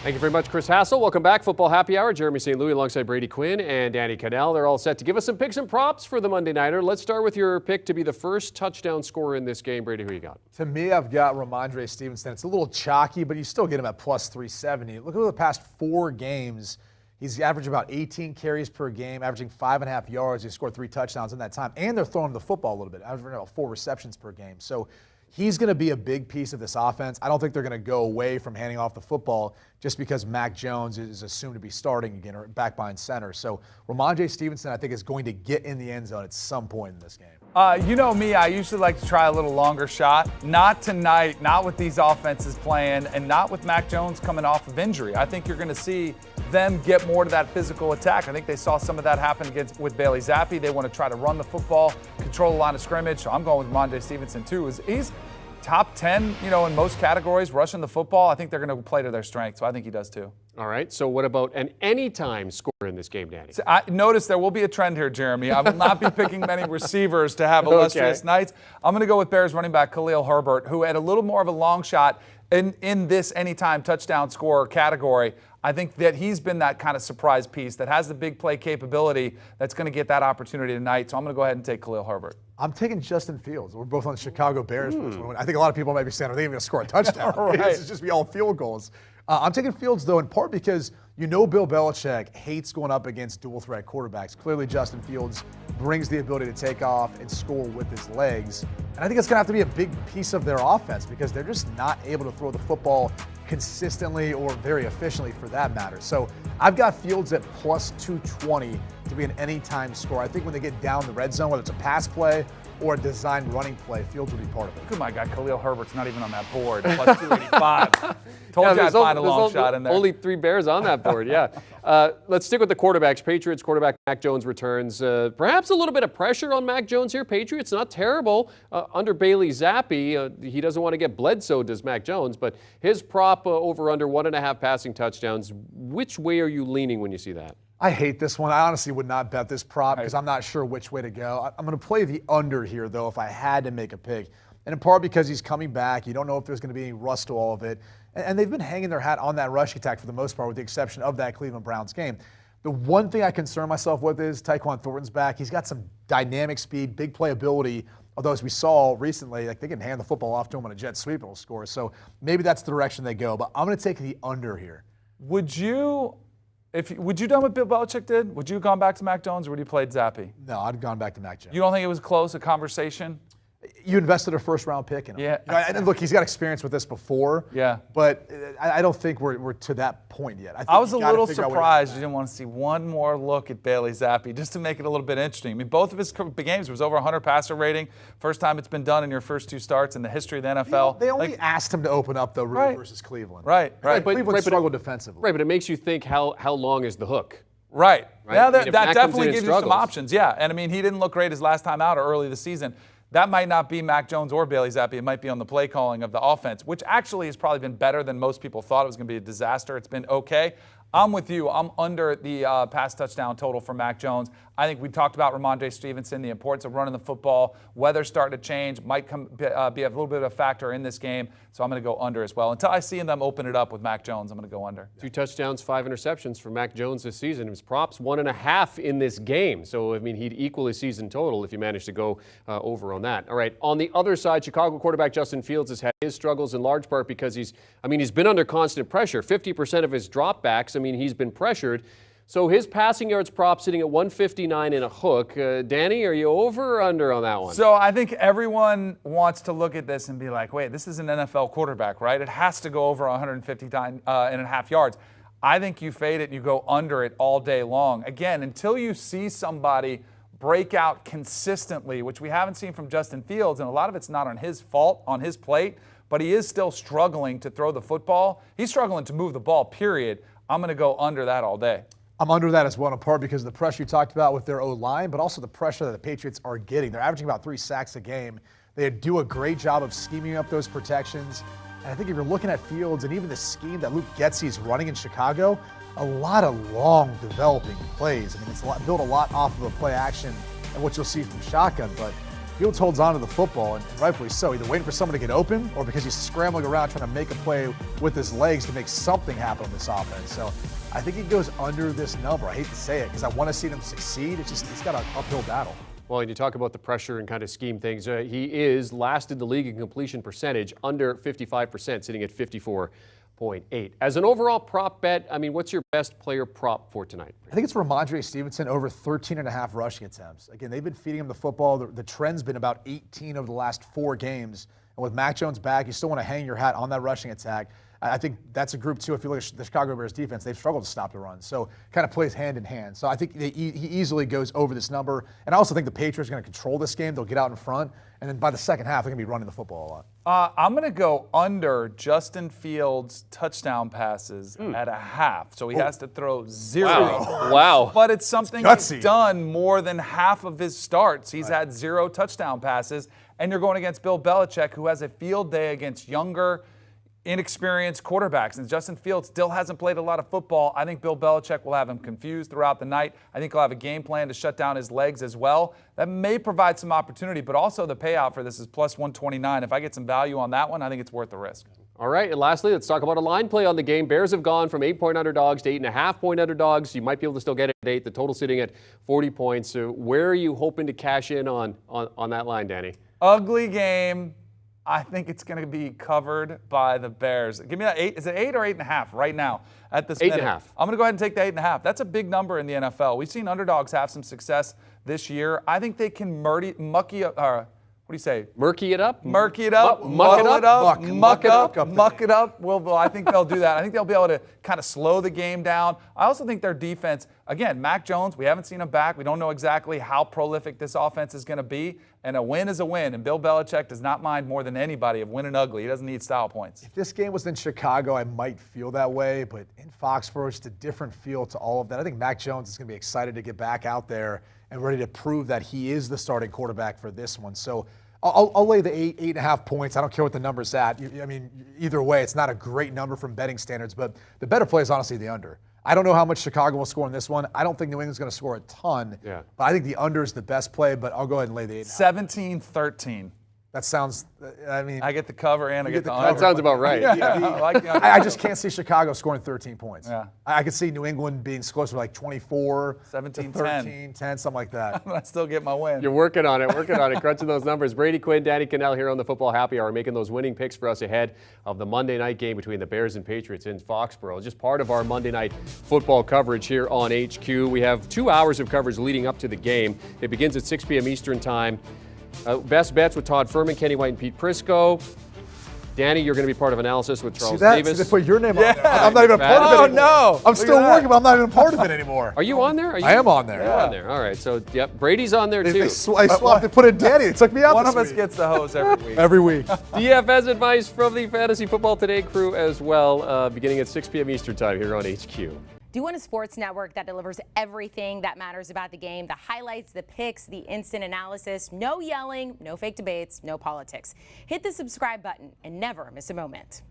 Thank you very much, Chris Hassel. Welcome back. Football Happy Hour. Jeremy St. Louis alongside Brady Quinn and Danny Kanell. They're all set to give us some picks and props for the Monday Nighter. Let's start with your pick to be the first touchdown scorer in this game. Brady, who you got? To me, I've got Ramondre Stevenson. It's a little chalky, but you still get him at plus 370. Look at the past 4 games. He's averaged about 18 carries per game, averaging 5.5 yards. He scored 3 touchdowns in that time. And they're throwing the football a little bit, averaging about 4 receptions per game. So he's going to be a big piece of this offense. I don't think they're going to go away from handing off the football just because Mac Jones is assumed to be starting again or back behind center. So Ramondre Stevenson, I think, is going to get in the end zone at some point in this game. You know me, I usually like to try a little longer shot. Not tonight, not with these offenses playing, and not with Mac Jones coming off of injury. I think you're going to see them get more to that physical attack. I think they saw some of that happen with Bailey Zappi. They want to try to run the football, control the line of scrimmage. So I'm going with Ramondre Stevenson too. He's top 10, in most categories, rushing the football. I think they're going to play to their strength, so I think he does too. All right, so what about an anytime scorer in this game, Danny? So I notice there will be a trend here, Jeremy. I will not be picking many receivers to have illustrious nights. I'm going to go with Bears running back Khalil Herbert, who had a little more of a long shot in this anytime touchdown scorer category. I think that he's been that kind of surprise piece that has the big play capability that's going to get that opportunity tonight. So I'm going to go ahead and take Khalil Herbert. I'm taking Justin Fields. We're both on the Chicago Bears. I think a lot of people might be saying, are they even going to score a touchdown? Right. This is just be all field goals. I'm taking Fields, though, in part because Bill Belichick hates going up against dual-threat quarterbacks. Clearly, Justin Fields brings the ability to take off and score with his legs. And I think it's going to have to be a big piece of their offense because they're just not able to throw the football consistently or very efficiently for that matter. So I've got Fields at plus 220 to be an anytime score. I think when they get down the red zone, whether it's a pass play or a designed running play, Fields will be part of it. Look at my guy, Khalil Herbert's not even on that board, plus 285. Told you I'd find a long shot in there. Only 3 Bears on that board, yeah. Let's stick with the quarterbacks. Patriots quarterback Mac Jones returns. Perhaps a little bit of pressure on Mac Jones here. Patriots, not terrible. Under Bailey Zappi, he doesn't want to get Bledsoe, does Mac Jones, but his prop over under 1.5 passing touchdowns. Which way are you leaning when you see that? I hate this one. I honestly would not bet this prop because I'm not sure which way to go. I'm going to play the under here, though, if I had to make a pick. And in part because he's coming back. You don't know if there's going to be any rust to all of it. And they've been hanging their hat on that rush attack for the most part, with the exception of that Cleveland Browns game. The one thing I concern myself with is Tyquan Thornton's back. He's got some dynamic speed, big playability. Although, as we saw recently, they can hand the football off to him on a jet sweep and he'll score. So maybe that's the direction they go. But I'm going to take the under here. Would you done what Bill Belichick did? Would you have gone back to Mac Jones or would you played Zappi? No, I'd gone back to Mac Jones. You don't think it was close, a conversation? You invested a first-round pick in him. Yeah. And look, he's got experience with this before. Yeah. But I don't think we're to that point yet. I was a little surprised you didn't want to see one more look at Bailey Zappi just to make it a little bit interesting. I mean, both of his games was over 100 passer rating. First time it's been done in your first 2 starts in the history of the NFL. They only asked him to open up, though, really, versus Cleveland. Right. Cleveland struggled defensively. Right, but it makes you think how long is the hook? Right. Yeah, that Mac definitely gives you some options. Yeah, and I mean, he didn't look great his last time out or early this season. That might not be Mac Jones or Bailey Zappi. It might be on the play calling of the offense, which actually has probably been better than most people thought. It was going to be a disaster. It's been okay. I'm with you. I'm under the pass touchdown total for Mac Jones. I think we talked about Ramondre Stevenson, the importance of running the football. Weather's starting to change, might be a little bit of a factor in this game. So I'm going to go under as well. Until I see them open it up with Mac Jones, I'm going to go under. 2 touchdowns, 5 interceptions for Mac Jones this season. His props 1.5 in this game. So, I mean, he'd equal his season total if you manage to go over on that. All right, on the other side, Chicago quarterback Justin Fields has had his struggles in large part because he's been under constant pressure. 50% of his dropbacks, he's been pressured. So his passing yards prop sitting at 159 in a hook. Danny, are you over or under on that one? So I think everyone wants to look at this and be like, wait, this is an NFL quarterback, right? It has to go over 159.5 yards. I think you fade it, you go under it all day long. Again, until you see somebody break out consistently, which we haven't seen from Justin Fields, and a lot of it's not on his fault, on his plate, but he is still struggling to throw the football. He's struggling to move the ball, period. I'm going to go under that all day. I'm under that as well, in part because of the pressure you talked about with their O-line, but also the pressure that the Patriots are getting. They're averaging about 3 sacks a game. They do a great job of scheming up those protections. And I think if you're looking at Fields and even the scheme that Luke Getsy's running in Chicago, a lot of long developing plays. It's built a lot off of a play action and what you'll see from shotgun, but Fields holds on to the football, and rightfully so, either waiting for someone to get open or because he's scrambling around trying to make a play with his legs to make something happen on this offense. So I think he goes under this number. I hate to say it because I want to see him succeed. It's just he's got an uphill battle. Well, and you talk about the pressure and kind of scheme things. He is last in the league in completion percentage, under 55%, sitting at 54.8. As an overall prop bet, I mean, what's your best player prop for tonight? I think it's Ramondre Stevenson over 13.5 rushing attempts. Again, they've been feeding him the football. The trend's been about 18 over the last 4 games. And with Mac Jones back, you still want to hang your hat on that rushing attack. I think that's a group, too. If you look at the Chicago Bears defense, they've struggled to stop the run. So kind of plays hand in hand. So I think he easily goes over this number. And I also think the Patriots are going to control this game. They'll get out in front. And then by the second half, they're going to be running the football a lot. I'm going to go under Justin Fields' touchdown passes at a half. So he has to throw 0. Wow. But it's something It's he's done more than half of his starts. He's had 0 touchdown passes. And you're going against Bill Belichick, who has a field day against younger, inexperienced quarterbacks. And Justin Fields still hasn't played a lot of football. I think Bill Belichick will have him confused throughout the night. I think he'll have a game plan to shut down his legs as well. That may provide some opportunity, but also the payout for this is plus 129. If I get some value on that one, I think it's worth the risk. All right, and lastly, let's talk about a line play on the game. Bears have gone from 8-point underdogs to 8.5-point underdogs. You might be able to still get it at 8. The total sitting at 40 points. So where are you hoping to cash in on that line, Danny? Ugly game. I think it's going to be covered by the Bears. Give me that 8. Is it 8 or 8.5 right now at this 8.5. minute? I'm going to go ahead and take the 8.5. That's a big number in the NFL. We've seen underdogs have some success this year. I think they can murky it up. What do you say? Murky it up? Murky it up, Muck it up? muck it up. Well, I think they'll do that. I think they'll be able to kind of slow the game down. I also think their defense, again, Mac Jones, we haven't seen him back. We don't know exactly how prolific this offense is going to be. And a win is a win. And Bill Belichick does not mind more than anybody of winning ugly. He doesn't need style points. If this game was in Chicago, I might feel that way. But in Foxborough, it's a different feel to all of that. I think Mac Jones is going to be excited to get back out there and ready to prove that he is the starting quarterback for this one. So I'll lay the 8.5 points. I don't care what the number's at. I mean, either way, it's not a great number from betting standards, but the better play is honestly the under. I don't know how much Chicago will score in this one. I don't think New England's going to score a ton, but I think the under is the best play, but I'll go ahead and lay the 8.5. 17-13. That sounds, I mean. I get the cover and I get the under. That sounds about right. I just can't see Chicago scoring 13 points. Yeah. I could see New England being closer to like 24, 17, 13, 10, something like that. I still get my win. You're working on it, crunching those numbers. Brady Quinn, Danny Kanell here on the Football Happy Hour, making those winning picks for us ahead of the Monday night game between the Bears and Patriots in Foxborough. Just part of our Monday night football coverage here on HQ. We have 2 hours of coverage leading up to the game. It begins at 6 p.m. Eastern Time. Best bets with Todd Furman, Kenny White, and Pete Prisco. Danny, you're going to be part of analysis with Charles Davis. See, they put your name on there. I'm not even a part of it anymore. No. I'm still working, but I'm not even a part of it anymore. Are you on there? I am on there. You're on there. All right. So, yep, Brady's on there too. They swapped. They put in Danny. It took me out. One this of us week. gets the hose every week. Every week. DFS advice from the Fantasy Football Today crew as well, beginning at 6 p.m. Eastern Time here on HQ. Do you want a sports network that delivers everything that matters about the game? The highlights, the picks, the instant analysis, no yelling, no fake debates, no politics. Hit the subscribe button and never miss a moment.